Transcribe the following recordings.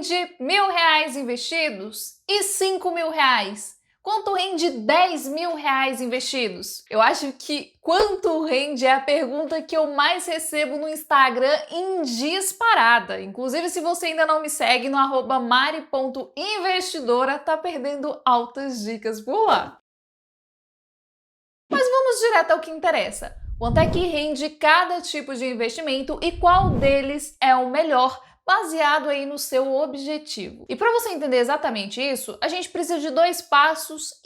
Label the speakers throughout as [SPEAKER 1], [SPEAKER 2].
[SPEAKER 1] rende R$ 1.000 investidos e R$ 5.000? Quanto rende R$ 10.000 investidos? Eu acho que quanto rende é a pergunta que eu mais recebo no Instagram em disparada. Inclusive, se você ainda não me segue no @mari.investidora, tá perdendo altas dicas por lá. Mas vamos direto ao que interessa. Quanto é que rende cada tipo de investimento e qual deles é o melhor, baseado aí no seu objetivo. E para você entender exatamente isso, a gente precisa de 2,5 passos.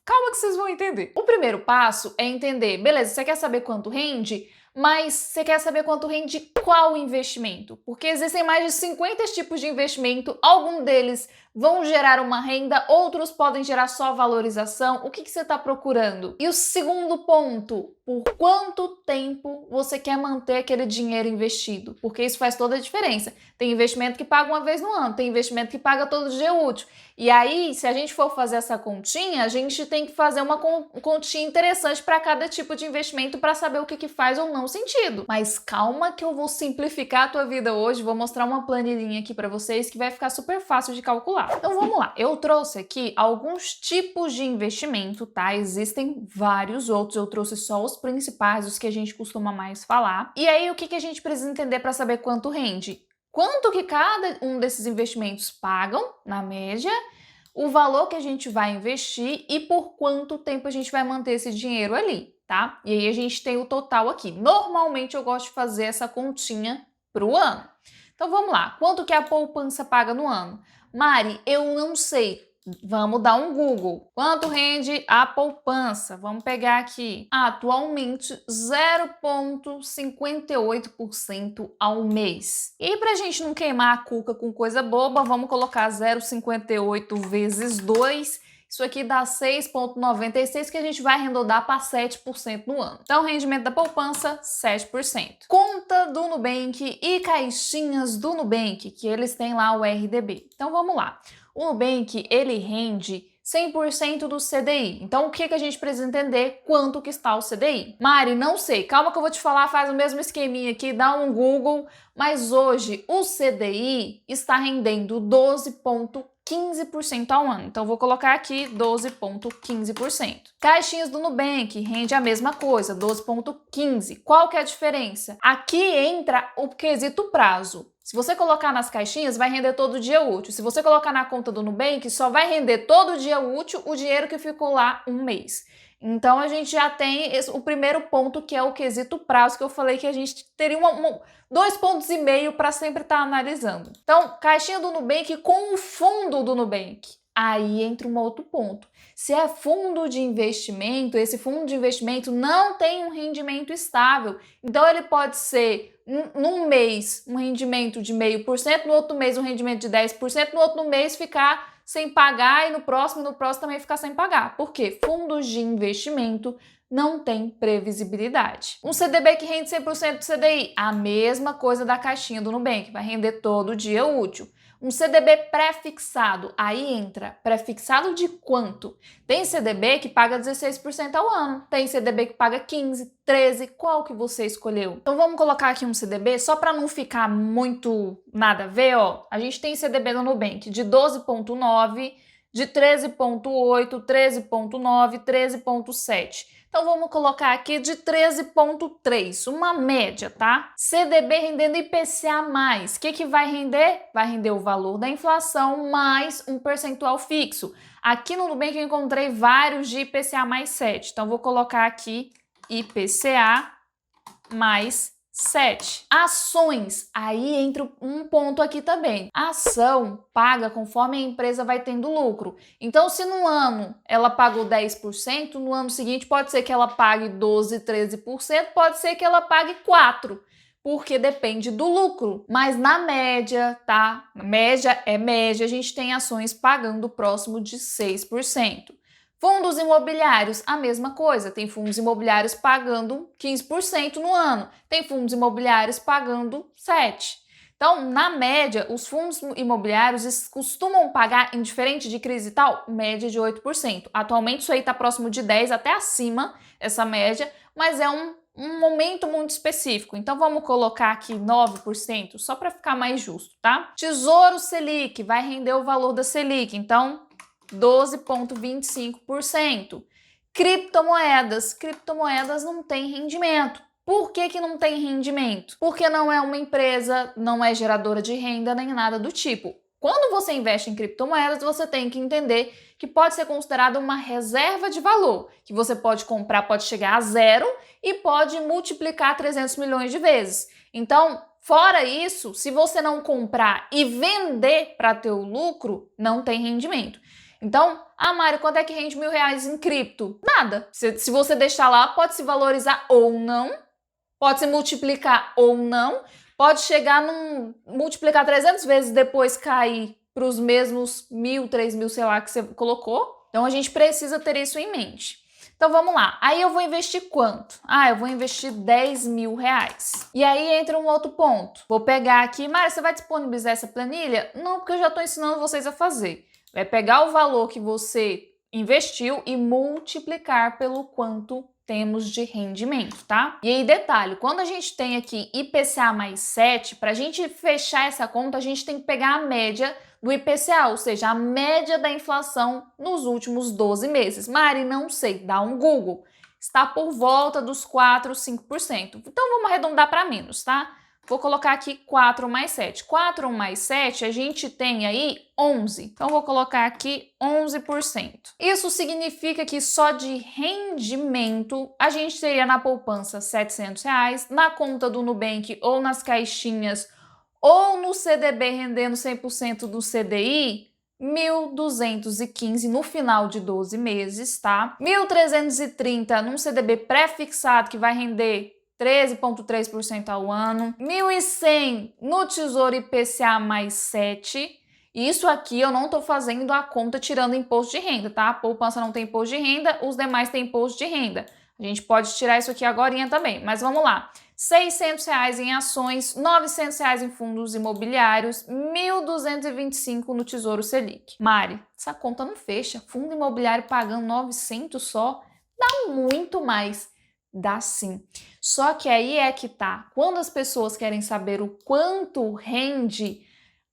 [SPEAKER 1] Calma que vocês vão entender. O primeiro passo é entender, beleza, você quer saber quanto rende? Mas você quer saber quanto rende qual investimento? Porque existem mais de 50 tipos de investimento, algum deles vão gerar uma renda, outros podem gerar só valorização. O que você está procurando? E o segundo ponto, por quanto tempo você quer manter aquele dinheiro investido? Porque isso faz toda a diferença. Tem investimento que paga uma vez no ano, tem investimento que paga todo dia útil. E aí, se a gente for fazer essa continha, a gente tem que fazer uma continha interessante para cada tipo de investimento para saber o que faz ou não sentido. Mas calma que eu vou simplificar a tua vida hoje, vou mostrar uma planilhinha aqui para vocês que vai ficar super fácil de calcular. Então vamos lá, eu trouxe aqui alguns tipos de investimento, tá? Existem vários outros, eu trouxe só os principais, os que a gente costuma mais falar. E aí o que a gente precisa entender para saber quanto rende? Quanto que cada um desses investimentos pagam, na média, o valor que a gente vai investir e por quanto tempo a gente vai manter esse dinheiro ali, tá? E aí a gente tem o total aqui. Normalmente eu gosto de fazer essa continha pro ano. Então vamos lá, quanto que a poupança paga no ano? Mari, eu não sei. Vamos dar um Google. Quanto rende a poupança? Vamos pegar aqui. Atualmente, 0,58% ao mês. E para a gente não queimar a cuca com coisa boba, vamos colocar 0,58 vezes 2. Isso aqui dá 6,96, que a gente vai arredondar para 7% no ano. Então, rendimento da poupança, 7%. Conta do Nubank e caixinhas do Nubank, que eles têm lá o RDB. Então, vamos lá. O Nubank, ele rende 100% do CDI. Então, o que a gente precisa entender? Quanto que está o CDI? Mari, não sei. Calma que eu vou te falar, faz o mesmo esqueminha aqui, dá um Google. Mas hoje, o CDI está rendendo 12,15% ao ano. Então, vou colocar aqui 12,15%. Caixinhas do Nubank rende a mesma coisa, 12,15%. Qual que é a diferença? Aqui entra o quesito prazo. Se você colocar nas caixinhas, vai render todo dia útil. Se você colocar na conta do Nubank, só vai render todo dia útil o dinheiro que ficou lá um mês. Então, a gente já tem o primeiro ponto, que é o quesito prazo, que eu falei que a gente teria 2,5 pontos para sempre estar analisando. Então, caixinha do Nubank com o fundo do Nubank. Aí entra um outro ponto. Se é fundo de investimento, esse fundo de investimento não tem um rendimento estável. Então, ele pode ser, num mês, um rendimento de 0,5%, no outro mês um rendimento de 10%, no outro mês ficar sem pagar e no próximo também ficar sem pagar. Por quê? Fundos de investimento não tem previsibilidade. Um CDB que rende 100% do CDI, a mesma coisa da caixinha do Nubank, vai render todo dia útil. Um CDB pré-fixado, aí entra pré-fixado de quanto? Tem CDB que paga 16% ao ano, tem CDB que paga 15%, 13%, qual que você escolheu? Então vamos colocar aqui um CDB, só para não ficar muito nada a ver, ó. A gente tem CDB no Nubank de 12,9%, de 13,8%, 13,9%, 13,7%. Então vamos colocar aqui de 13,3, uma média, tá? CDB rendendo IPCA+. O que vai render? Vai render o valor da inflação mais um percentual fixo. Aqui no Nubank eu encontrei vários de IPCA mais 7. Então vou colocar aqui IPCA mais 7. Ações, aí entra um ponto aqui também. A ação paga conforme a empresa vai tendo lucro. Então, se no ano ela pagou 10%, no ano seguinte pode ser que ela pague 12%, 13%, pode ser que ela pague 4%. Porque depende do lucro. Mas na média, tá? Média é média, a gente tem ações pagando próximo de 6%. Fundos imobiliários, a mesma coisa. Tem fundos imobiliários pagando 15% no ano. Tem fundos imobiliários pagando 7%. Então, na média, os fundos imobiliários costumam pagar, indiferente de crise e tal, média de 8%. Atualmente, isso aí está próximo de 10%, até acima, essa média, mas é um um momento muito específico. Então vamos colocar aqui 9%, só para ficar mais justo, tá? Tesouro Selic vai render o valor da Selic, então 12,25%. Criptomoedas não tem rendimento. Por que não tem rendimento? Porque não é uma empresa, não é geradora de renda nem nada do tipo. Quando você investe em criptomoedas, você tem que entender que pode ser considerado uma reserva de valor, que você pode comprar, pode chegar a zero e pode multiplicar 300 milhões de vezes. Então, fora isso, se você não comprar e vender para ter o lucro, não tem rendimento. Então, Mari, quanto é que rende R$1.000 em cripto? Nada. Se você deixar lá, pode se valorizar ou não, pode se multiplicar ou não, pode chegar multiplicar 300 vezes, depois cair para os mesmos 1.000, 3.000, sei lá, que você colocou. Então, a gente precisa ter isso em mente. Então, vamos lá. Aí eu vou investir quanto? Eu vou investir R$10.000. E aí entra um outro ponto. Vou pegar aqui, Mari, você vai disponibilizar essa planilha? Não, porque eu já estou ensinando vocês a fazer. Vai pegar o valor que você investiu e multiplicar pelo quanto temos de rendimento, tá? E aí, detalhe, quando a gente tem aqui IPCA mais 7, para a gente fechar essa conta, a gente tem que pegar a média do IPCA, ou seja, a média da inflação nos últimos 12 meses. Mari, não sei, dá um Google. Está por volta dos 4, 5%. Então, vamos arredondar para menos, tá? Vou colocar aqui 4 mais 7. 4 mais 7, a gente tem aí 11. Então, vou colocar aqui 11%. Isso significa que só de rendimento a gente teria na poupança R$700, na conta do Nubank ou nas caixinhas ou no CDB rendendo 100% do CDI, 1.215 no final de 12 meses, tá? 1.330 num CDB pré-fixado que vai render 13,3% ao ano, 1.100 no Tesouro IPCA mais 7. Isso aqui eu não estou fazendo a conta tirando imposto de renda, tá? A poupança não tem imposto de renda, os demais têm imposto de renda. A gente pode tirar isso aqui agorinha também, mas vamos lá. R$600 em ações, R$900 em fundos imobiliários, 1.225 no Tesouro Selic. Mari, essa conta não fecha. Fundo imobiliário pagando 900 só, dá muito mais. Dá sim. Só que aí é que tá. Quando as pessoas querem saber o quanto rende,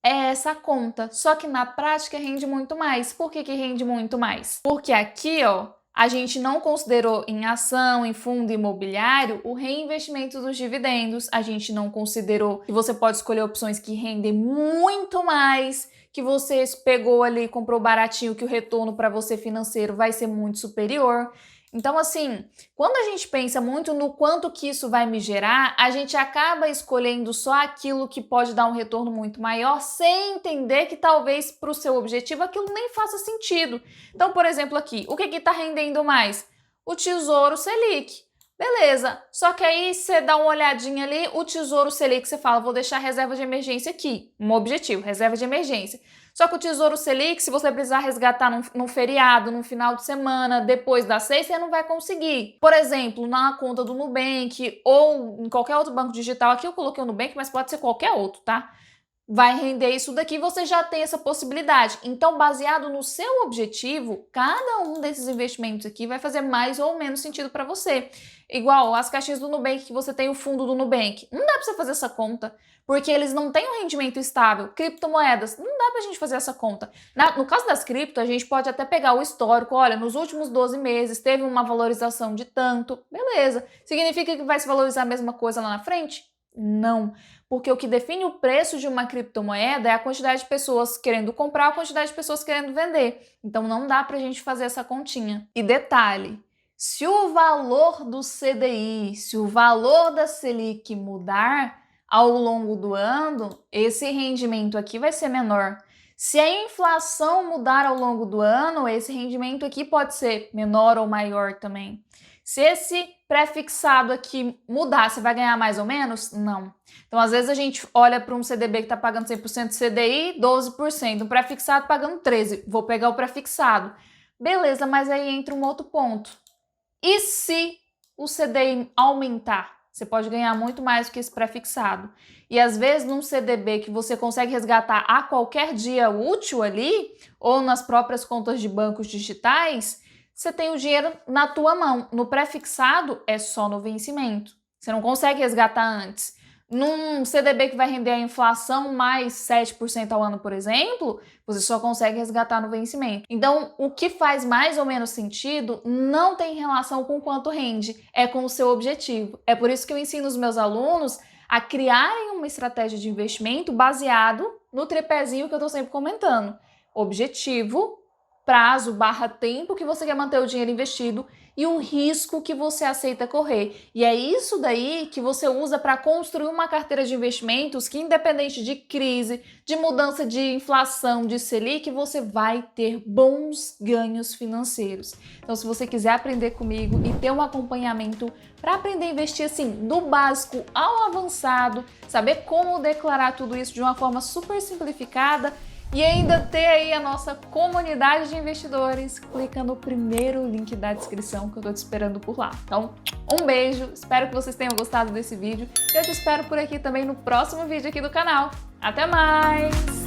[SPEAKER 1] é essa conta. Só que na prática rende muito mais. Por que rende muito mais? Porque aqui, ó, a gente não considerou em ação, em fundo imobiliário, o reinvestimento dos dividendos. A gente não considerou que você pode escolher opções que rendem muito mais, que você pegou ali, comprou baratinho, que o retorno para você financeiro vai ser muito superior. Então, assim, quando a gente pensa muito no quanto que isso vai me gerar, a gente acaba escolhendo só aquilo que pode dar um retorno muito maior, sem entender que talvez para o seu objetivo aquilo nem faça sentido. Então, por exemplo, aqui, o que está rendendo mais? O Tesouro Selic. Beleza, só que aí você dá uma olhadinha ali, o Tesouro Selic, você fala, vou deixar reserva de emergência aqui, um objetivo, reserva de emergência. Só que o Tesouro Selic, se você precisar resgatar num feriado, num final de semana, depois das 6, você não vai conseguir. Por exemplo, na conta do Nubank ou em qualquer outro banco digital, aqui eu coloquei o Nubank, mas pode ser qualquer outro, tá? Vai render isso daqui, você já tem essa possibilidade. Então, baseado no seu objetivo, cada um desses investimentos aqui vai fazer mais ou menos sentido para você. Igual as caixinhas do Nubank, que você tem o fundo do Nubank. Não dá para você fazer essa conta, porque eles não têm um rendimento estável. Criptomoedas, não dá para a gente fazer essa conta. No caso das cripto, a gente pode até pegar o histórico. Olha, nos últimos 12 meses teve uma valorização de tanto. Beleza. Significa que vai se valorizar a mesma coisa lá na frente? Não, porque o que define o preço de uma criptomoeda é a quantidade de pessoas querendo comprar, a quantidade de pessoas querendo vender. Então não dá pra gente fazer essa continha. E detalhe, se o valor do CDI, se o valor da Selic mudar ao longo do ano, esse rendimento aqui vai ser menor. Se a inflação mudar ao longo do ano, esse rendimento aqui pode ser menor ou maior também. Se esse pré-fixado aqui mudar, você vai ganhar mais ou menos? Não. Então, às vezes a gente olha para um CDB que está pagando 100% de CDI, 12%. Um pré-fixado pagando 13%. Vou pegar o pré-fixado. Beleza, mas aí entra um outro ponto. E se o CDI aumentar? Você pode ganhar muito mais do que esse pré-fixado. E às vezes num CDB que você consegue resgatar a qualquer dia útil ali, ou nas próprias contas de bancos digitais, você tem o dinheiro na tua mão. No pré-fixado é só no vencimento. Você não consegue resgatar antes. Num CDB que vai render a inflação mais 7% ao ano, por exemplo, você só consegue resgatar no vencimento. Então, o que faz mais ou menos sentido não tem relação com quanto rende, é com o seu objetivo. É por isso que eu ensino os meus alunos a criarem uma estratégia de investimento baseado no tripézinho que eu estou sempre comentando. Objetivo, prazo / tempo que você quer manter o dinheiro investido e o risco que você aceita correr. E é isso daí que você usa para construir uma carteira de investimentos que, independente de crise, de mudança de inflação, de Selic, você vai ter bons ganhos financeiros. Então, se você quiser aprender comigo e ter um acompanhamento para aprender a investir assim, do básico ao avançado, saber como declarar tudo isso de uma forma super simplificada, e ainda ter aí a nossa comunidade de investidores, clica no primeiro link da descrição que eu tô te esperando por lá. Então, um beijo, espero que vocês tenham gostado desse vídeo e eu te espero por aqui também no próximo vídeo aqui do canal. Até mais!